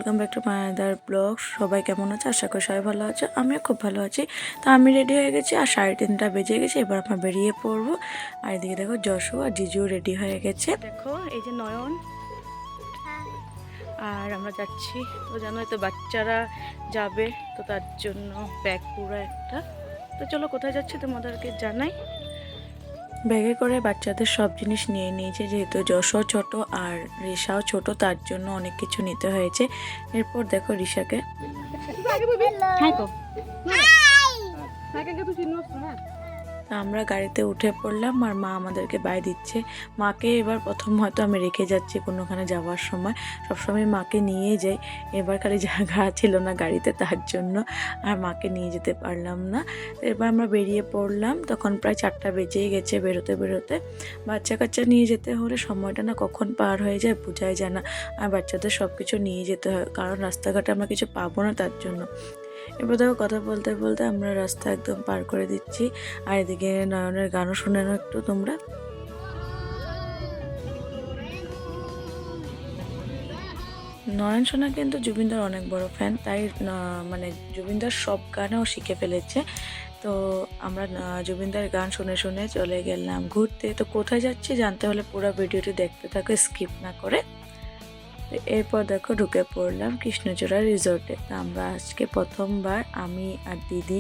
Welcome back to mother blog. সবাই কেমন আছে? আশা করি সবাই ভালো আছে, আমিও খুব ভালো আছি। তো আমি রেডি হয়ে গেছি আর 3:30টা বেজে গেছে, এবার আমরা বেরিয়ে পড়বো। আর এদিকে দেখো যশু আর জিজু রেডি হয়ে গেছে। দেখো এই যে নয়ন, আর আমরা যাচ্ছি। তো জানোই তো বাচ্চারা যাবে, তো তার জন্য ব্যাগ পুরো একটা। তো চলো কোথায় যাচ্ছি তোমাদেরকে জানাই। ব্যাগে করে বাচ্চাদের সব জিনিস নিয়ে নিয়েছে, যেহেতু যশও ছোট আর রিশাও ছোট, তার জন্য অনেক কিছু নিতে হয়েছে। এরপর দেখো রিশাকে আমরা গাড়িতে উঠে পড়লাম আর মা আমাদেরকে বাই দিচ্ছে। মাকে এবার প্রথম হয়তো আমি রেখে যাচ্ছি কোনোখানে যাওয়ার সময়, সবসময় মাকে নিয়ে যাই। এবার খালি জায়গা ছিল না গাড়িতে, তার জন্য আর মাকে নিয়ে যেতে পারলাম না। এবার আমরা বেরিয়ে পড়লাম, তখন প্রায় 4টা বেজেই গেছে বেরোতে বেরোতে। বাচ্চা কাচ্চা নিয়ে যেতে হলে সময়টা না কখন পার হয়ে যায় বোঝাই যায় না। আর বাচ্চাদের সব কিছু নিয়ে যেতে হয়, কারণ রাস্তাঘাটে আমরা কিছু পাবো না, তার জন্য। এবার দেখো কথা বলতে বলতে আমরা রাস্তা একদম পার করে দিচ্ছি। আর এদিকে নয়নের গানও শুনে নাও একটু তোমরা। নয়ন সোনা কিন্তু জুবিনদার অনেক বড় ফ্যান, তাই মানে জুবিনদার সব গানও শিখে ফেলেছে। তো আমরা জুবিনদার গান শুনে শুনে চলে গেলাম ঘুরতে। তো কোথায় যাচ্ছি জানতে হলে পুরো ভিডিওটি দেখতে থাকো, স্কিপ না করে। এরপর দেখো ঢুকে পড়লাম কৃষ্ণচূড়া রিসোর্টে। তা আমরা আজকে প্রথমবার, আমি আর দিদি,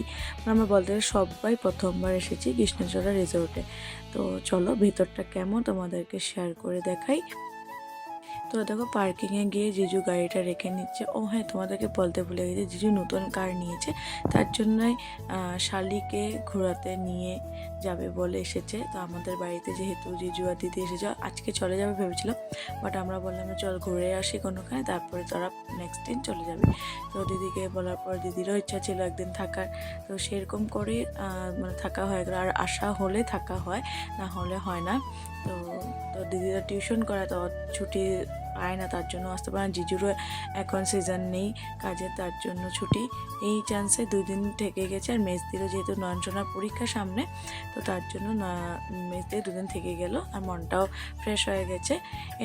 আমরা বলতে সবাই প্রথমবার এসেছি কৃষ্ণচূড়া রিসোর্টে। তো চলো ভিতরটা কেমন তোমাদেরকে শেয়ার করে দেখাই। তো দেখো পার্কিংয়ে গিয়ে জিজু গাড়িটা রেখে নিচ্ছে। ও হ্যাঁ, তোমাদেরকে বলতে ভুলে গেছি, জিজু নতুন কার নিয়েছে, তার জন্যই শালিকে ঘোরাতে নিয়ে যাবে বলে এসেছে। তো আমাদের বাড়িতে যেহেতু জিজু আর দিদি এসেছে, আজকে চলে যাবে ভেবেছিলাম, বাট আমরা বললাম চল ঘুরে আসি কোনোখানে, তারপরে তারা নেক্সট দিন চলে যাবে। তো দিদিকে বলার পর দিদিরও ইচ্ছা ছিল একদিন থাকার, তো সেরকম করে মানে থাকা হয়ে গেল। আর আসা হলে থাকা হয়, না হলে হয় না। তো তো দিদিরা টিউশন করায়, তো ছুটি পায় না, তার জন্য আসতে পারে না। জিজুরও এখন সিজন নেই কাজে, তার জন্য ছুটি এই চান্সে 2 দিন থেকে গেছে। আর মেজদিরও যেহেতু নয়নসোনার পরীক্ষা সামনে, তো তার জন্য মেজদির 2 দিন থেকে গেল, আর মনটাও ফ্রেশ হয়ে গেছে।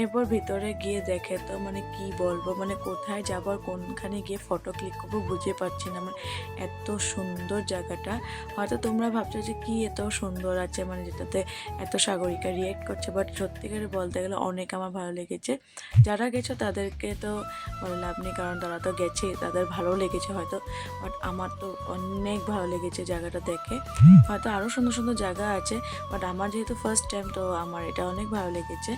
এরপর ভিতরে গিয়ে দেখে তো মানে কি বলবো, মানে কোথায় যাবো আর কোনখানে গিয়ে ফটো ক্লিক করবো বুঝে পাচ্ছি না। মানে এত সুন্দর জায়গাটা, হয়তো তোমরা ভাবছো যে কি এত সুন্দর আছে, মানে যেটাতে এত সাগরিকা রিয়েক্ট করছে, বাট সত্যিকারে বলতে গেলে অনেক আমার ভালো লেগেছে। যারা গেছো তাদেরকে তো বলে লাভ নেই, কারণ তারা তো গেছে, তাদের ভালো লেগেছে হয়তো, বাট আমার তো অনেক ভালো লেগেছে জায়গাটা দেখে। হয়তো আরও সুন্দর সুন্দর জায়গা আছে, বাট আমার যেহেতু ফার্স্ট টাইম, তো আমার এটা অনেক ভালো লেগেছে।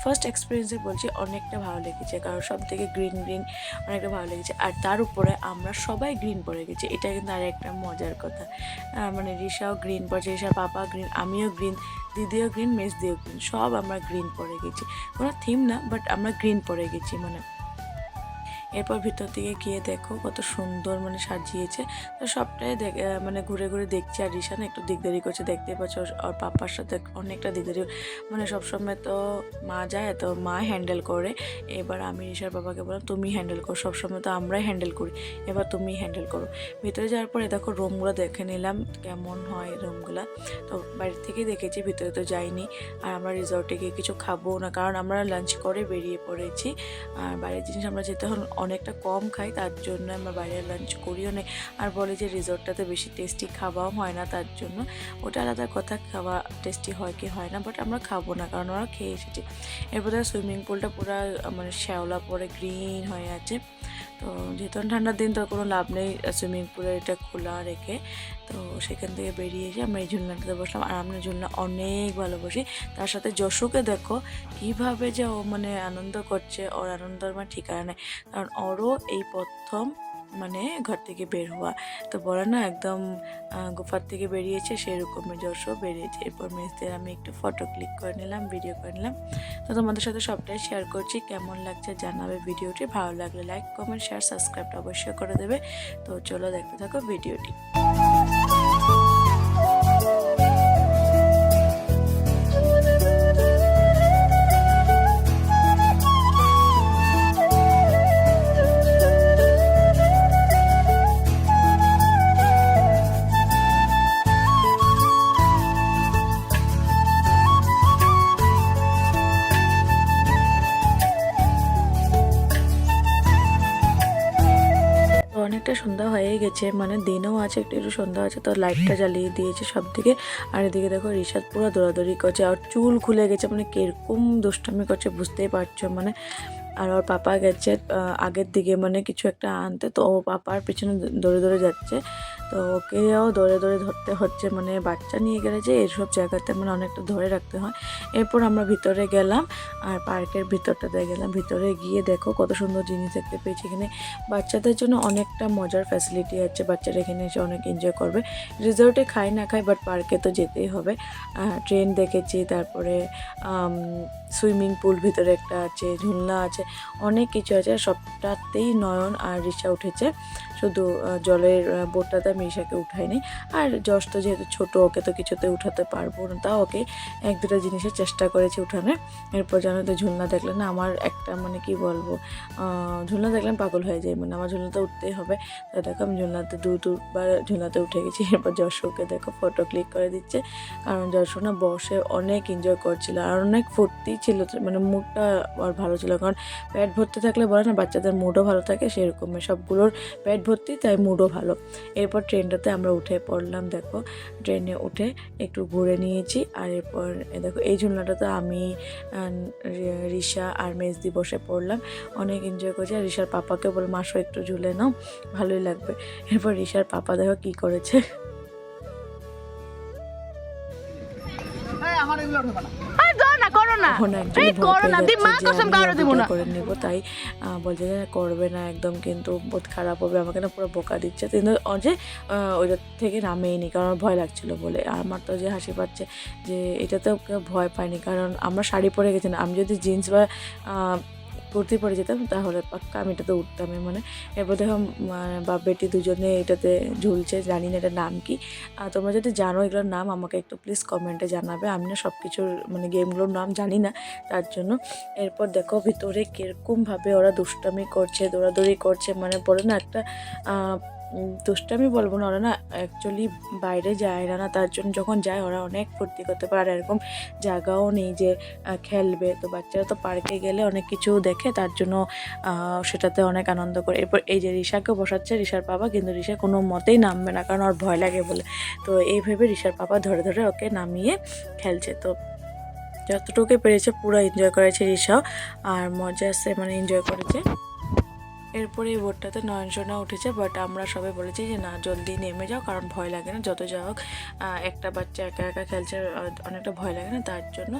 ফার্স্ট এক্সপিরিয়েন্সে বলছি, অনেকটা ভালো লেগেছে, কারণ সব থেকে গ্রিন গ্রিন অনেকটা ভালো লেগেছে। আর তার উপরে আমরা সবাই গ্রিন পরে গেছি, এটা কিন্তু আর একটা মজার কথা। মানে রিশাও গ্রিন পরেছে, রিশার পাপা গ্রিন, আমিও গ্রিন, দিদিও গ্রিন, মেজ দিও গ্রিন, সব আমরা গ্রিন পরে গেছি। কোনো থিম না, বাট আমরা গ্রিন পরে গেছি মানে। এরপর ভিতর দিকে গিয়ে দেখো কত সুন্দর মানে সাজিয়েছে। তো সবটাই মানে ঘুরে ঘুরে দেখছি। আর রিশান একটু দিকদারি করছে, দেখতে পাচ্ছ, ওর পাপার সাথে অনেকটা দিকদারি, মানে সবসময় তো মা যায়, তো মা হ্যান্ডেল করে। এবার আমি রিশার বাবাকে বললাম তুমি হ্যান্ডেল করো, সবসময় তো আমরাই হ্যান্ডেল করি, এবার তুমি হ্যান্ডেল করো। ভিতরে যাওয়ার পরে দেখো রুমগুলো দেখে নিলাম কেমন হয় রুমগুলো। তো বাড়ি থেকেই দেখেছি, ভিতরে তো যাইনি। আর আমরা রিসর্টে গিয়ে কিছু খাবো না, কারণ আমরা লাঞ্চ করে বেরিয়ে পড়েছি। আর বাইরের জিনিস আমরা যেতে অনেকটা কম খাই, তার জন্য আমরা বাইরে লাঞ্চ করিও না। আর বলে যে রিসর্টটাতে বেশি টেস্টি খাওয়াও হয় না, তার জন্য ওটা আলাদা কথা, খাওয়া টেস্টি হয় কি হয় না, বাট আমরা খাবো না, কারণ ওরা খেয়ে এসেছি। এরপর সুইমিং পুলটা পুরো মানে শ্যাওলা পরে গ্রিন হয়ে আছে। তো যেহেতু ঠান্ডার দিন, তো কোনো লাভ নেই সুইমিং পুলে এটা খোলা রেখে। তো সেখান থেকে বেরিয়ে এসে আমরা এই ঝুলনাটাতে বসলাম, আর আমরা ঝুলনা অনেক ভালোবাসি। তার সাথে যশুকে দেখো কীভাবে যে ও মানে আনন্দ করছে, ওর আনন্দের মানে ঠিকানা নেই, কারণ ওরও এই প্রথম মানে ঘর থেকে বের হওয়া। তো বলে না একদম গুফার থেকে বেরিয়েছে, সেরকমই যশও বেরিয়েছে। এরপর মেজদের আমি একটু ফটো ক্লিক করে নিলাম, ভিডিও করে নিলাম। তো তোমাদের সাথে সবটাই শেয়ার করছি, কেমন লাগছে জানাবে ভিডিওটি। ভালো লাগলে লাইক, কমেন্ট, শেয়ার, সাবস্ক্রাইবটা অবশ্যই করে দেবে। তো চলো দেখতে থাকো ভিডিওটি। সন্ধ্যা হয়ে গেছে, মানে দিনও আছে একটু একটু সন্ধ্যা আছে, তো লাইটটা জ্বালিয়ে দিয়েছে সব দিকে। আর এদিকে দেখো রিশাদ পুরো দৌড়াদৌড়ি করছে, আর চুল খুলে গেছে, মানে কিরকম দুষ্টামি করছে বুঝতেই পারছো মানে। আর ওর পাপা গেছে আগের দিকে মানে কিছু একটা আনতে, তো ও পাপার পিছনে দৌড়ে দৌড়ে যাচ্ছে, তো ওকেও দৌড়ে দৌড়ে ধরতে হচ্ছে, মানে বাচ্চা নিয়ে গেলে যে এইসব জায়গাতে মানে অনেকটা ধরে রাখতে হয়। এরপর আমরা ভিতরে গেলাম, আর পার্কের ভিতরটাতে গেলাম। ভিতরে গিয়ে দেখো কত সুন্দর জিনিস দেখতে পেয়েছি। এখানে বাচ্চাদের জন্য অনেকটা মজার ফ্যাসিলিটি আছে, বাচ্চারা এখানে এসে অনেক এনজয় করবে। রিসোর্টে খাই না খাই, বাট পার্কে তো যেতেই হবে। ট্রেন দেখেছি, তারপরে সুইমিং পুল ভিতরে একটা আছে, ঝুলনা আছে, অনেক কিছু আছে। সবটাতেই নয়ন আর রিশা উঠেছে, শুধু জলের বোটটাতে আমি রিশাকে উঠাইনি। আর যশ তো যেহেতু ছোটো, ওকে তো কিছুতে উঠাতে পারবো না, তাও ওকে এক দুটো জিনিসের চেষ্টা করেছি উঠানে। এরপর জানো তো ঝুলনা দেখলে না আমার একটা মানে কি বলবো, ঝুলনা দেখলাম পাগল হয়ে যায়, মানে আমার ঝুলনাতে উঠতেই হবে। তো দেখো আমি ঝুলনাতে দুবার ঝুলনাতে উঠে গেছি। এরপর যশোকে দেখো ফটো ক্লিক করে দিচ্ছে, কারণ যশো না বসে অনেক এনজয় করছিল আর অনেক ফুর্তি ছিল, মানে মুডটা আর ভালো ছিল। কারণ পেট ভর্তি থাকলে বলে না বাচ্চাদের মুডও ভালো থাকে, সেরকমই সবগুলোর পেট ভর্তি, তাই মুডও ভালো। এরপর ট্রেনটাতে আমরা উঠে পড়লাম, দেখো ট্রেনে উঠে একটু ঘুরে নিয়েছি। আর এরপর দেখো এই ঝুলনাটাতে আমি রিশা আর মেজদি বসে পড়লাম, অনেক এনজয় করছি। আর রিশার পাপাকে বললাম আসো একটু ঝুলে নাও, ভালোই লাগবে। এরপর রিশার পাপা দেখো কি করেছে, করে নিব, তাই বলছে যে করবে না একদম, কিন্তু বহুত খারাপ হবে, আমাকে না পুরো বোকা দিচ্ছে। কিন্তু যে ওইটার থেকে নামেইনি, কারণ ভয় লাগছিল বলে। আর আমার তো যে হাসি পাচ্ছে যে এটাতেও ভয় পাইনি, কারণ আমরা শাড়ি পরে গেছি না, আমি যদি জিন্স বা কুর্তি পরে যেতাম তাহলে পাক্কা আমি এটাতে উঠতামই মানে। এরপর দেখো বাপ বেটি দুজনে এটাতে ঝুলছে, জানি না এটার নাম কি। তোমরা যদি জানো এগুলোর নাম আমাকে একটু প্লিজ কমেন্টে জানাবে, আমি না সব কিছুর মানে গেমগুলোর নাম জানি না তার জন্য। এরপর দেখো ভিতরে কীরকমভাবে ওরা দুষ্টামি করছে, দৌড়াদৌড়ি করছে, মানে বলে না একটা দুষ্টামি বলবো না, ওরা না অ্যাকচুয়ালি বাইরে যায় না, তার জন্য যখন যায় ওরা অনেক ফুর্তি করতে পারে। আর এরকম জায়গাও নেই যে খেলবে, তো বাচ্চারা তো পার্কে গেলে অনেক কিছু দেখে, তার জন্য সেটাতে অনেক আনন্দ করে। এরপর এই যে রিশাকে বসাচ্ছে রিশার বাবা, কিন্তু রিশা কোনো মতেই নামবে না, কারণ ওর ভয় লাগে বলে। তো এই ভেবে রিশার বাবা ধরে ধরে ওকে নামিয়ে খেলছে। তো যতটুকু পেরেছে পুরো এনজয় করেছে রিশাও, আর মজা আসছে মানে এনজয় করেছে। এরপরে এই বোটটাতে নয়নসোনা উঠেছে, বাট আমরা সবাই বলেছি যে না জলদি নেমে যাও, কারণ ভয় লাগে না, যত যা হোক একটা বাচ্চা একা একা খেলছে, অনেকটা ভয় লাগে না তার জন্য।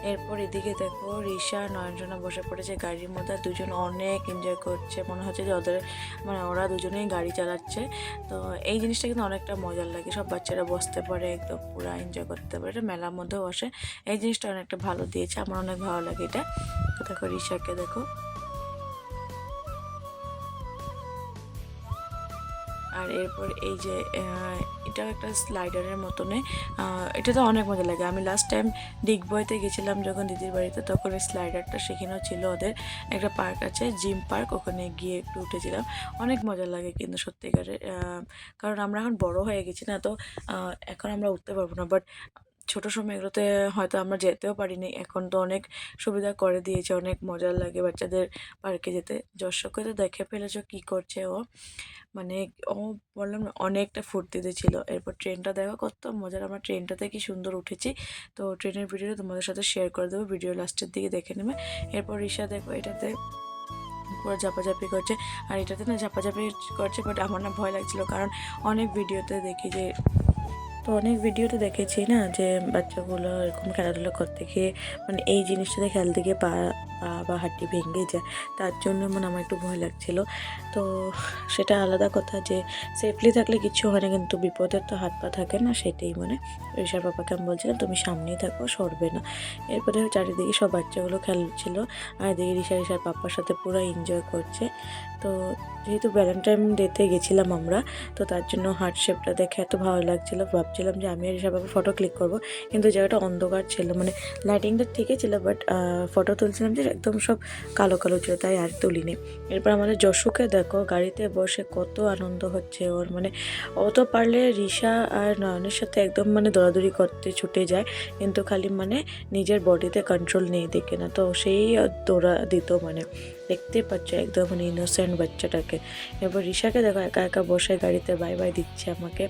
এরপর এদিকে দেখো রিশা নয়নসোনা বসে পড়েছে গাড়ির মধ্যে, দুজন অনেক এনজয় করছে, মনে হচ্ছে যে ওদের মানে ওরা দুজনেই গাড়ি চালাচ্ছে। তো এই জিনিসটা কিন্তু অনেকটা মজার লাগে, সব বাচ্চারা বসতে পারে, একদম পুরো এনজয় করতে পারে, এটা মেলার মধ্যেও বসে। এই জিনিসটা অনেকটা ভালো দিয়েছে, আমার অনেক ভালো লাগে এটা। তো দেখো রিশাকে দেখো, আর এরপর এই যে এটাও একটা স্লাইডারের মতনে, এটা তো অনেক মজা লাগে। আমি লাস্ট টাইম ডিগবইতে গেছিলাম যখন দিদির বাড়িতে, তখন এই স্লাইডারটা সেখানেও ছিল, ওদের একটা পার্ক আছে জিম পার্ক, ওখানে গিয়ে একটু উঠেছিলাম, অনেক মজা লাগে কিন্তু সত্যিকারে। কারণ আমরা এখন বড় হয়ে গেছি না, তো এখন আমরা উঠতে পারবো না, বাট ছোটো সময় এগুলোতে হয়তো আমরা যেতেও পারিনি, এখন তো অনেক সুবিধা করে দিয়েছে, অনেক মজার লাগে বাচ্চাদের পার্কে যেতে। যশোকে তো দেখে ফেলেছ কী করছে ও, মানে ও বললাম না অনেকটা ফুর্তিতে ছিল। এরপর ট্রেনটা দেখো কত মজার, আমরা ট্রেনটাতে কি সুন্দর উঠেছি। তো ট্রেনের ভিডিওটা তোমাদের সাথে শেয়ার করে দেবো, ভিডিও লাস্টের দিকে দেখে নেবে। এরপর রিশা দেখো এটাতে পুরো ঝাপাঝাপি করছে, আর এটাতে না ঝাপাঝাপি করছে, বাট আমার না ভয় লাগছিলো, কারণ অনেক ভিডিওতে দেখি যে অনেক ভিডিওতে দেখেছি না যে বাচ্চাগুলো এরকম খেলাধুলা করতে গিয়ে মানে এই জিনিসটাতে খেলতে গিয়ে পা বা হাড্ডি ভেঙে যায়, তার জন্য মানে আমার একটু ভয় লাগছিল। তো সেটা আলাদা কথা যে সেফলি থাকলে কিছু হয় না, কিন্তু বিপদের তো হাত পা থাকে না, সেটাই মানে ঋষার বাবাকে আমি বলছিলাম তুমি সামনেই থাকো, সরবে না। এরপরে চারিদিকে সব বাচ্চাগুলো খেলছিল, আর এদিকে ঋষার পাপার সাথে পুরো এনজয় করছে। তো যেহেতু ভ্যালেন্টাইন ডেতে গেছিলাম আমরা, তো তার জন্য হার্ট শেপটা দেখে এত ভালো লাগছিলো, ভাবছিলাম যে আমি আর ঋষা বাবা ফটো ক্লিক করবো, কিন্তু জায়গাটা অন্ধকার ছিল, মানে লাইটিংটা ঠিকই ছিল, বাট ফটো তুলছিলাম যে একদম সব কালো কালো ছিল, তাই আর তুলিনি। এরপর আমাদের যশুকে দেখো গাড়িতে বসে কত আনন্দ হচ্ছে ওর, মানে ও তো পারলে ঋষা আর নয়নের সাথে একদম মানে দৌড়াদৌড়ি করতে ছুটে যায়, কিন্তু খালি মানে নিজের বডিতে কন্ট্রোল নেই দেখে না, তো সেই দৌড়া দিত, মানে দেখতে পাচ্ছে একদম মানে ইনোসেন্ট বাচ্চাটাকে। এবার ঋষাকে দেখো একা একা বসে গাড়িতে বাই বাই দিচ্ছে আমাকে,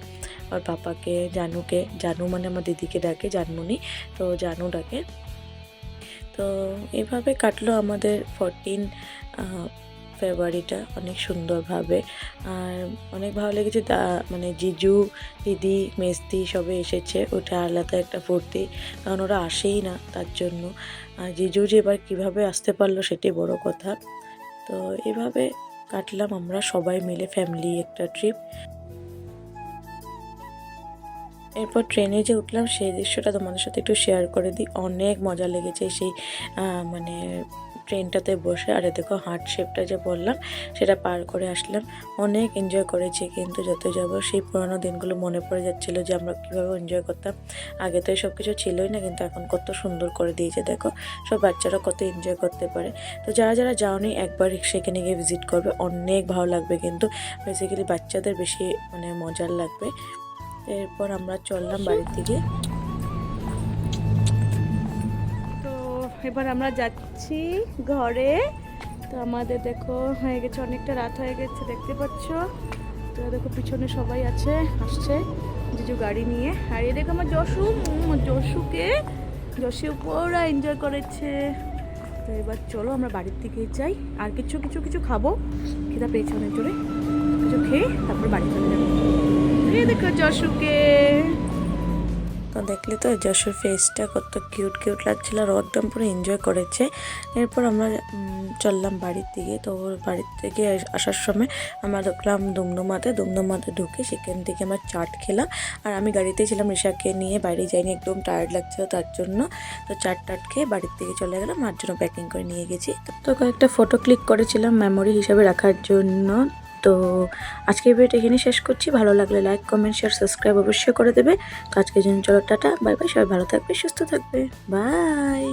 আর পাপাকে, জানুকে, জানু মানে আমার দিদিকে ডাকে, জানমুনি, তো জানু ডাকে। তো এভাবে কাটলো আমাদের 14 ফেব্রুয়ারিটা অনেক সুন্দরভাবে। আর অনেক ভালো লেগেছে, মানে জিজু, দিদি, মেজদি সবে এসেছে, ওটা আলাদা একটা ফুর্তি, কারণ ওরা আসেই না তার জন্য। আর জিজু যে এবার কীভাবে আসতে পারলো সেটাই বড় কথা। তো এভাবে কাটলাম আমরা সবাই মিলে ফ্যামিলি একটা ট্রিপ। এরপর ট্রেনে যে উঠলাম সেই দৃশ্যটা তোমাদের সাথে একটু শেয়ার করে দিই। অনেক মজা লেগেছে সেই মানে ট্রেনটাতে বসে। আর দেখো হার্ট শেপটা যে বললাম সেটা পার করে আসলাম, অনেক এনজয় করেছি। কিন্তু যত যাবো সেই পুরোনো দিনগুলো মনে পড়ে যাচ্ছিলো যে আমরা কীভাবে এনজয় করতাম। আগে তো এসব কিছু ছিলই না, কিন্তু এখন কত সুন্দর করে দিয়েছে দেখো, সব বাচ্চারা কত এনজয় করতে পারে। তো যারা যারা যাওনি একবার সেখানে গিয়ে ভিজিট করবে, অনেক ভালো লাগবে, কিন্তু বেসিক্যালি বাচ্চাদের বেশি মানে মজার লাগবে। এরপর আমরা চললাম বাড়ির দিকে। তো এবার আমরা যাচ্ছি ঘরে। তো আমাদের দেখো হয়ে গেছে, অনেকটা রাত হয়ে গেছে দেখতে পাচ্ছ। তো দেখো পিছনে সবাই আছে, আসছে জিজু গাড়ি নিয়ে। আর এই দেখো আমার যশুকে পুরা এনজয় করেছে। তো এবার চলো আমরা বাড়ির দিকে যাই, আর কিছু কিছু কিছু খাবো, খিদা পেয়েছে অনেক জোরে, কিছু খেয়ে তারপর বাড়ি চলে যাবো। এই দেখো যশুকে। তো দেখলে তো যশোর ফেসটা কত কিউট কিউট লাগছিল, আর একদম পুরো এনজয় করেছে। এরপর আমরা চললাম বাড়ির দিকে। তো বাড়ির থেকে আসার সময় আমরা দেখলাম দুমদুমাতে ঢুকে সেখান থেকে আমরা চাট খেলাম। আর আমি গাড়িতেই ছিলাম, ঋষাকে নিয়ে বাইরে যাইনি, একদম টায়ার্ড লাগছিল তার জন্য। তো চাট খেয়ে বাড়ির থেকে চলে গেলাম, মার জন্য প্যাকিং করে নিয়ে গেছি। তো কয়েকটা ফটো ক্লিক করেছিলাম মেমোরি হিসাবে রাখার জন্য। তো আজকের ভিডিওটা এখানে শেষ করছি। ভালো লাগলে লাইক, কমেন্ট, শেয়ার, সাবস্ক্রাইব অবশ্যই করে দেবে। তো আজকের জন্য চলো টাটা, বাই বাই, সবাই ভালো থাকবে, সুস্থ থাকবে, বাই।